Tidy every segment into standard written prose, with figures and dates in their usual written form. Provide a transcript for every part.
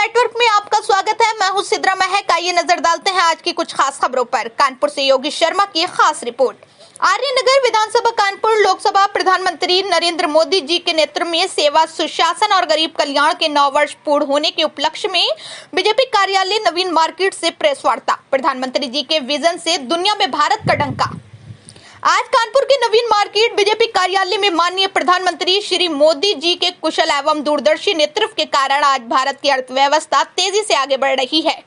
Network में आपका स्वागत है। मैं हूं सिद्रा महक। आइए नजर डालते हैं आज की कुछ खास खबरों पर। कानपुर से योगी शर्मा की खास रिपोर्ट। आर्यनगर विधानसभा कानपुर लोकसभा प्रधानमंत्री नरेंद्र मोदी जी के नेतृत्व में सेवा, सुशासन और गरीब कल्याण के 9 वर्ष पूर्ण होने के उपलक्ष्य में बीजेपी कार्यालय नवीन मार्केट से प्रेस वार्ता। प्रधानमंत्री जी के विजन से दुनिया में भारत का डंका। आज कानपुर के नवीन मार्केट बीजेपी कार्यालय में माननीय प्रधानमंत्री श्री मोदी जी के कुशल एवं दूरदर्शी नेतृत्व के कारण आज भारत की अर्थव्यवस्था तेजी से आगे बढ़ रही है।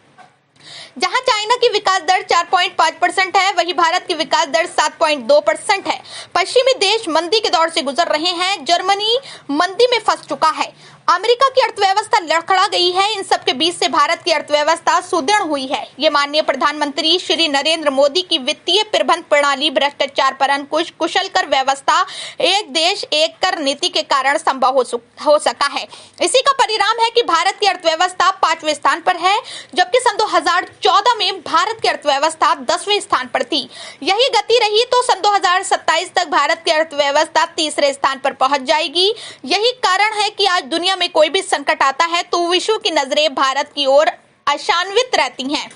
जहां चाइना की विकास दर 4.5% है, वहीं भारत की विकास दर 7.2% है। पश्चिमी देश मंदी के दौर से गुजर रहे हैं। जर्मनी मंदी में फंस चुका है। अमेरिका की अर्थव्यवस्था लड़खड़ा गई है। इन सब के बीच से भारत की अर्थव्यवस्था सुदृढ़ हुई है। ये माननीय प्रधानमंत्री श्री नरेंद्र मोदी की वित्तीय प्रबंध प्रणाली, भ्रष्टाचार पर अंकुश, कुशल कर व्यवस्था, एक देश एक कर नीति के कारण संभव हो सका है। इसी का परिणाम है कि भारत की अर्थव्यवस्था 5वें स्थान पर है, जबकि सन 2014 में भारत की अर्थव्यवस्था 10वें स्थान पर थी। यही गति रही तो सन 2027 तक भारत की अर्थव्यवस्था 3रे स्थान पर पहुंच जाएगी। यही कारण है कि आज दुनिया में कोई भी संकट आता है तो विश्व की नजरें भारत की ओर आशान्वित रहती हैं।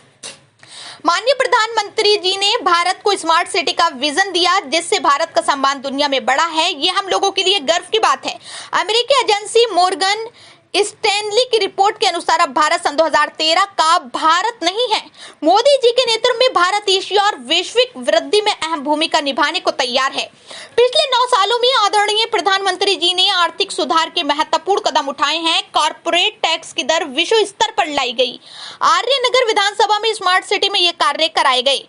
माननीय प्रधानमंत्री जी ने भारत को स्मार्ट सिटी का विजन दिया, जिससे भारत का सम्मान दुनिया में बढ़ा है। ये हम लोगों के लिए गर्व की बात है। अमेरिकी एजेंसी मॉर्गन स्टैनली की रिपोर्ट के अनुसार अब भारत सन 2013 का भारत नहीं है। मोदी जी के नेतृत्व में भारत एशिया और वैश्विक वृद्धि में अहम भूमिका निभाने को तैयार है। पिछले 9 सालों में आदरणीय प्रधानमंत्री जी ने आर्थिक सुधार के महत्वपूर्ण कदम उठाए हैं। कॉर्पोरेट टैक्स की दर विश्व स्तर पर लाई गई। आर्यनगर विधानसभा में स्मार्ट सिटी में ये कार्य कराए गए।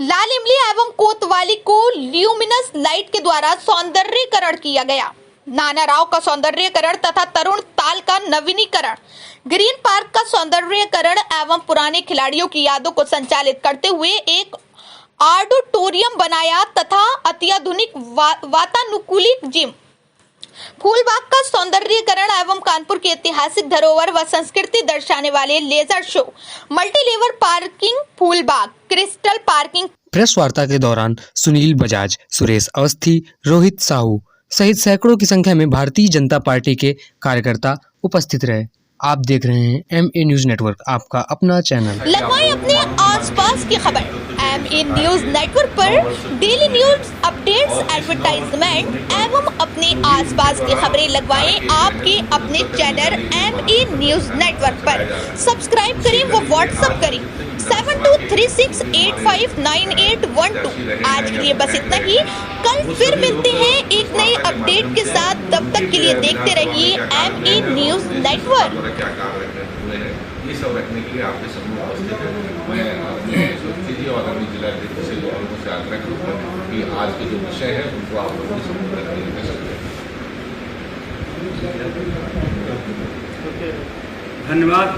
लाल इमली एवं कोतवाली को ल्यूमिनस लाइट के द्वारा सौंदर्यीकरण किया गया। नाना राव का सौंदर्यीकरण तथा तरुण ताल का नवीनीकरण, ग्रीन पार्क का सौंदर्यीकरण एवं पुराने खिलाड़ियों की यादों को संचालित करते हुए एक ऑडिटोरियम बनाया तथा अत्याधुनिक वातानुकूलित जिम, फूलबाग का सौंदर्यीकरण एवं कानपुर की ऐतिहासिक धरोहर व संस्कृति दर्शाने वाले laser show, multilevel parking, Phoolbagh, crystal parking. Press वार्ता के दौरान सुनील बजाज, सुरेश अवस्थी, रोहित साहू सहित सैकड़ों की संख्या में भारतीय जनता पार्टी के कार्यकर्ता उपस्थित रहे। आप देख रहे हैं MA न्यूज नेटवर्क, आपका अपना चैनल। लगवाएं अपने आसपास की खबर। MA न्यूज नेटवर्क पर डेली न्यूज अपडेट्स, एडवर्टाइजमेंट एवं अपने आसपास की खबरें लगवाएं आपके अपने चैनल MA न्यूज नेटवर्क पर। सब्सक्राइब करें व व्हाट्सएप करें 7236859812। आज के लिए बस इतना ही। कल फिर मिलते हैं एक नए अपडेट के साथ। तब तक के लिए देखते रहिए MA न्यूज नेटवर्क। क्या कार्य हुए हैं ये सब रखने के लिए आपके समूह उपस्थित है। मैं अपने जी और अन्य जिलाध्यक्ष से लोगों से आग्रह करूँगा कि आज के जो विषय है उनको आप लोगों के समूह रखने में सकते हैं। धन्यवाद।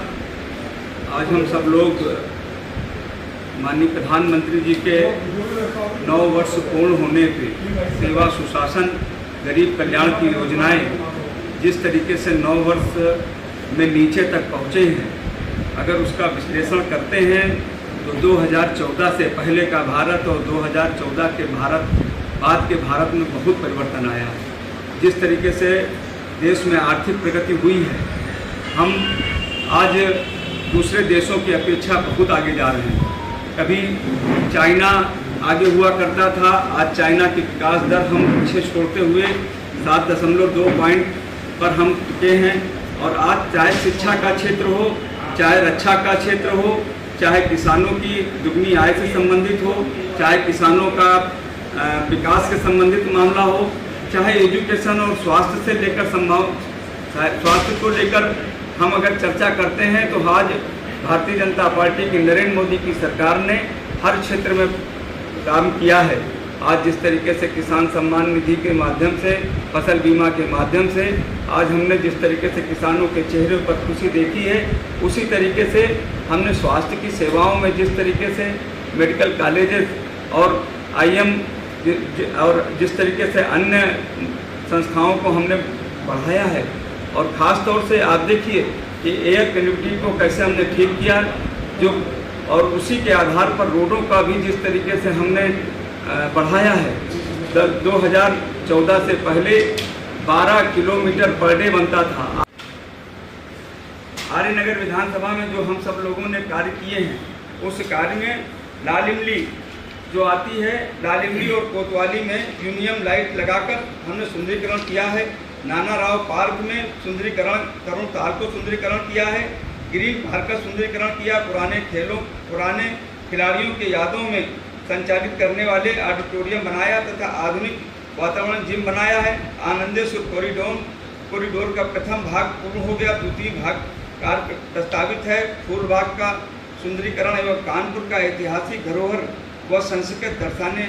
आज हम सब लोग माननीय प्रधानमंत्री जी के 9 वर्ष पूर्ण होने पे सेवा, सुशासन, गरीब कल्याण की योजनाएं जिस तरीके से 9 वर्ष में नीचे तक पहुँचे हैं, अगर उसका विश्लेषण करते हैं तो 2014 से पहले का भारत और 2014 के बाद के भारत में बहुत परिवर्तन आया है। जिस तरीके से देश में आर्थिक प्रगति हुई है, हम आज दूसरे देशों की अपेक्षा बहुत आगे जा रहे हैं। कभी चाइना आगे हुआ करता था, आज चाइना की विकास दर हम पीछे छोड़ते हुए 7.2 पॉइंट पर हम टिके हैं। और आज चाहे शिक्षा का क्षेत्र हो, चाहे रक्षा का क्षेत्र हो, चाहे किसानों की दुगनी आय से संबंधित हो, चाहे किसानों का विकास से संबंधित मामला हो, चाहे एजुकेशन और स्वास्थ्य से लेकर स्वास्थ्य को लेकर हम अगर चर्चा करते हैं तो आज भारतीय जनता पार्टी की नरेंद्र मोदी की सरकार ने हर क्षेत्र में काम किया है। आज जिस तरीके से किसान सम्मान निधि के माध्यम से, फसल बीमा के माध्यम से आज हमने जिस तरीके से किसानों के चेहरे पर खुशी देखी है, उसी तरीके से हमने स्वास्थ्य की सेवाओं में जिस तरीके से मेडिकल कॉलेजेस और IM और जिस तरीके से अन्य संस्थाओं को हमने बढ़ाया है। और ख़ास तौर से आप देखिए कि एयर कनेक्टिविटी को कैसे हमने ठीक किया, जो और उसी के आधार पर रोडों का भी जिस तरीके से हमने बढ़ाया है। 2014 से पहले 12 किलोमीटर पर डे बनता था, आर्यनगर विधानसभा में जो हम सब लोगों ने कार्य किए हैं, उस कार्य में लाल इमली जो आती है, लाल इमली और कोतवाली में यूनियम लाइट लगाकर हमने सुंदरीकरण किया है। नाना राव पार्क में सुंदरीकरण, तरुण ताल को सुंदरीकरण किया है। ग्रीन पार्क का सुंदरीकरण किया। पुराने खिलाड़ियों के यादों में संचालित करने वाले ऑडिटोरियम बनाया तथा आधुनिक वातावरण जिम बनाया है। आनंदेश्वर कॉरिडोर का प्रथम भाग पूर्ण हो गया, द्वितीय भाग कार्य प्रस्तावित है। फूल बाग का सुंदरीकरण एवं कानपुर का ऐतिहासिक धरोहर व संस्कृत दर्शाने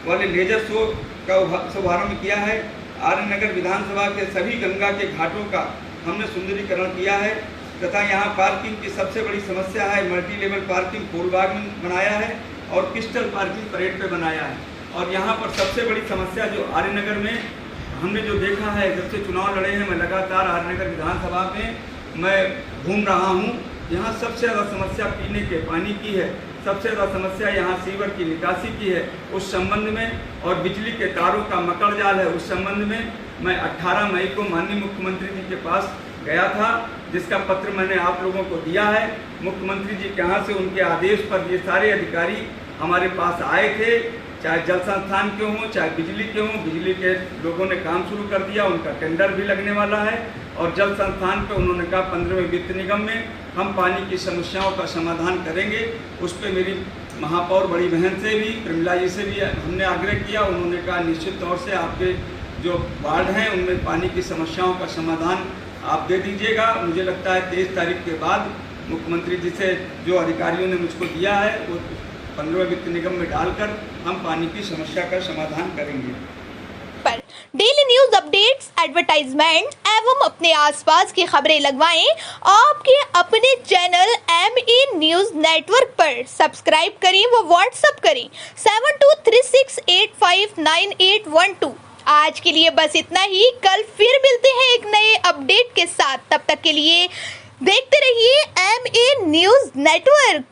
वाले लेजर शो का शुभारंभ किया है। आर्यनगर विधानसभा के सभी गंगा के घाटों का हमने सुंदरीकरण किया है तथा यहाँ पार्किंग की सबसे बड़ी समस्या है। मल्टी लेवल पार्किंग फूलबाग में बनाया है और पिस्टल पार्किंग परेड पे बनाया है। और यहाँ पर सबसे बड़ी समस्या जो आर्यनगर में हमने जो देखा है, जब से चुनाव लड़े हैं, मैं लगातार आर्यनगर विधानसभा में मैं घूम रहा हूँ। यहाँ सबसे ज़्यादा समस्या पीने के पानी की है, सबसे ज़्यादा समस्या यहाँ सीवर की निकासी की है। उस संबंध में और बिजली के तारों का मकड़ जाल है, उस संबंध में मैं 18 मई को माननीय मुख्यमंत्री जी के पास गया था, जिसका पत्र मैंने आप लोगों को दिया है। मुख्यमंत्री जी के यहाँ से उनके आदेश पर ये सारे अधिकारी हमारे पास आए थे, चाहे जल संस्थान के हों, चाहे बिजली के हों। बिजली के लोगों ने काम शुरू कर दिया, उनका टेंडर भी लगने वाला है। और जल संस्थान पे उन्होंने कहा 15वें वित्त निगम में हम पानी की समस्याओं का समाधान करेंगे। उस पर मेरी महापौर बड़ी बहन से भी, प्रमिला जी से भी हमने आग्रह किया। उन्होंने कहा निश्चित तौर से आपके जो वार्ड हैं उनमें पानी की समस्याओं का समाधान आप दे दीजिएगा। मुझे लगता है 23 तारीख के बाद मुख्यमंत्री जी से जो अधिकारियों ने मुझको दिया है वो 15वें वित्त निगम में डालकर हम पानी की समस्या का समाधान करेंगे। पर डेली न्यूज अपडेट्स, एडवर्टाइजमेंट एवं अपने आसपास की खबरें लगवाएं आपके अपने चैनल ME न्यूज नेटवर्क पर। सब्सक्राइब करें व व्हाट्सएप करें 7236859812। आज के लिए बस इतना ही। कल फिर मिलते हैं एक नए अपडेट के साथ। तब तक के लिए देखते रहिए ME न्यूज नेटवर्क।